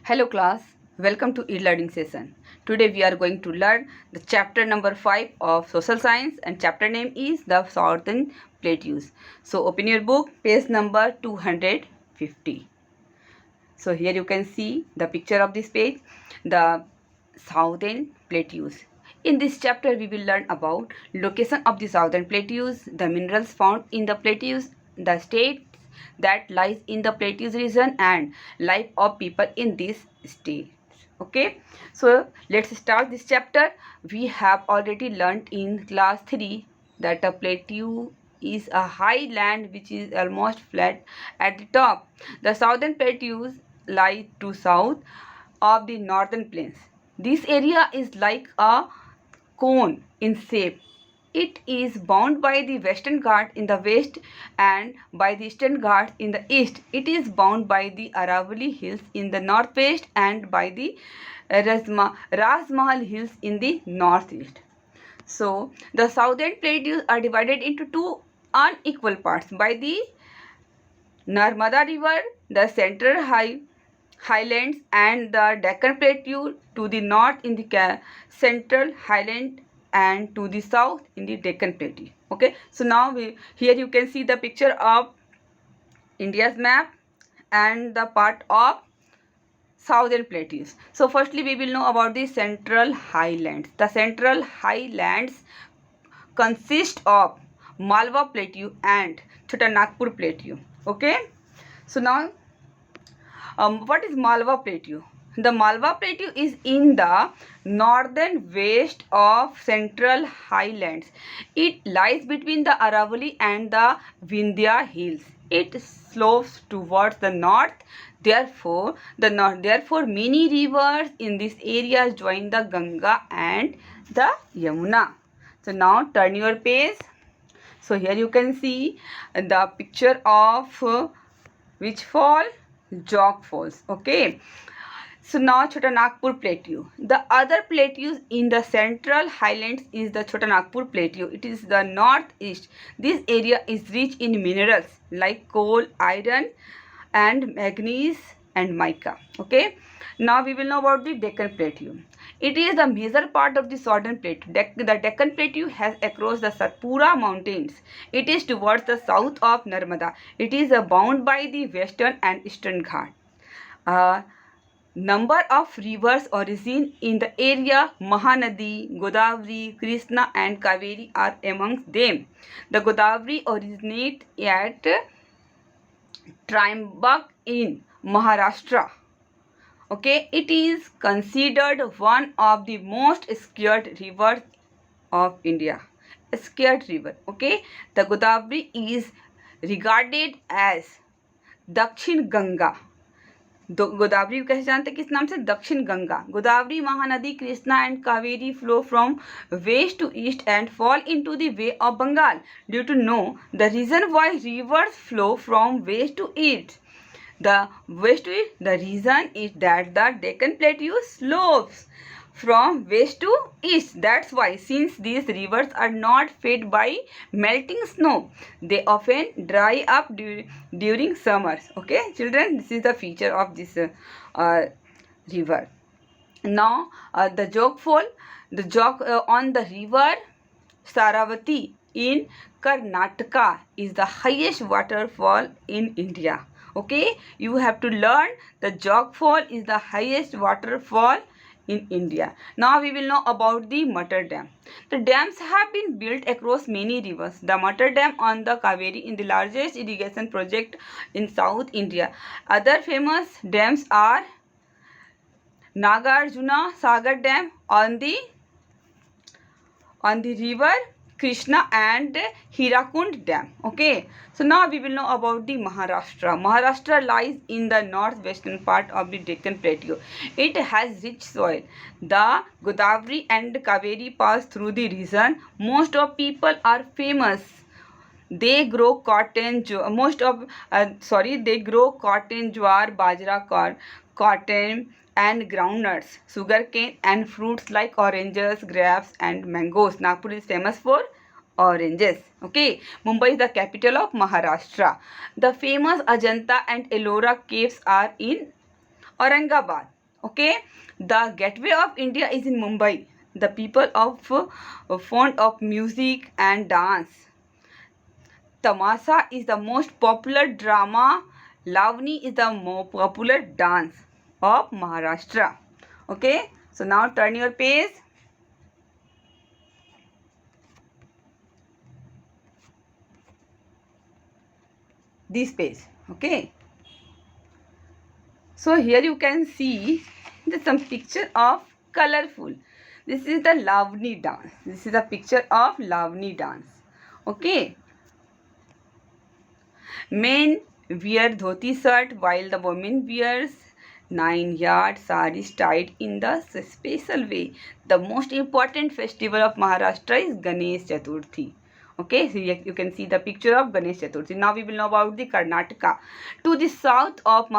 Hello class, welcome to e-learning session. Today we are going to learn the chapter number 5 of social science and chapter name is the Southern Plateaus. So open your book, page number 250. So here you can see the picture of this page, the Southern Plateaus. In this chapter we will learn about location of the Southern Plateaus, the minerals found in the plateaus, the states that lies in the plateaus region and life of people in these states. Okay, so let's start this chapter. We have already learned in class 3 that a plateau is a high land which is almost flat at the top. The southern plateaus lie to south of the northern plains. This area is like a cone in shape. It is bound by the Western Ghats in the west and by the Eastern Ghats in the east. It is bound by the Aravalli Hills in the northwest and by the Rajmahal Hills in the northeast. So, the southern plateaus are divided into two unequal parts by the Narmada River, the central highlands and the Deccan Plateau to the north in the central highland and to the south in the Deccan Plateau. Okay, so now here you can see the picture of India's map and the part of southern plateaus. So firstly we will know about the central highlands. The central highlands consist of Malwa Plateau and Chota Nagpur Plateau. Okay, so now what is Malwa Plateau? The Malwa Plateau is in the northern west of central highlands. It lies between the Aravalli and the Vindhya hills. It slopes towards the north. Therefore, many rivers in this area join the Ganga and the Yamuna. So now turn your page. So here you can see the picture of which fall? Jog Falls. Okay. So now Chota Nagpur Plateau. The other plateaus in the central highlands is the Chota Nagpur Plateau. It is the northeast. This area is rich in minerals like coal, iron and manganese and mica. Okay. Now we will know about the Deccan Plateau. It is the major part of the southern plateau. The Deccan Plateau has across the Satpura mountains. It is towards the south of Narmada. It is bound by the western and eastern Ghat. Number of rivers origin in the area Mahanadi, Godavari, Krishna and Kaveri are amongst them. The Godavari originates at Trimbak in Maharashtra. Okay, it is considered one of the most scared rivers of India. A scared river. Okay, the Godavari is regarded as Dakshin Ganga. Godavari कैसे जानते हैं किस नाम से? दक्षिण Ganga. Godavari, Mahanadi, Krishna and Kaveri flow from west to east and fall into the Bay of Bengal. Due to know the reason why rivers flow from west to east. The reason is that the Deccan Plateau slopes from west to east. That's why, since these rivers are not fed by melting snow, they often dry up during summers. Okay, children, this is the feature of this river. Now, the jog fall, on the river Saravati in Karnataka is the highest waterfall in India. Okay, you have to learn the jog fall is the highest waterfall in India. Now we will know about the Matar Dam. The dams have been built across many rivers. The Matar Dam on the Kaveri is the largest irrigation project in South India. Other famous dams are Nagarjuna Sagar Dam on the river Krishna and Hirakund Dam. Okay, so now we will know about the Maharashtra. Maharashtra lies in the northwestern part of the Deccan Plateau. It has rich soil. The Godavari and Kaveri pass through the region. Most of people are famous. They grow cotton, they grow cotton, jowar, bajra, cotton and groundnuts, sugarcane and fruits like oranges, grapes and mangoes. Nagpur is famous for oranges. Okay, Mumbai is the capital of Maharashtra. The famous Ajanta and Ellora caves are in Aurangabad. Okay, the gateway of India is in Mumbai. The people of fond of music and dance. Tamasha is the most popular drama. Lavani is the more popular dance of Maharashtra. Okay, so now turn your page. This page. Okay, so here you can see some picture of colorful. This is the Lavani dance. This is a picture of Lavani dance. Okay, men wear dhoti shirt while the women wears 9-yard sarees tied in the special way. The most important festival of Maharashtra is Ganesh Chaturthi. Okay, so you can see the picture of Ganesh Chaturthi. Now we will know about the Karnataka. To the south of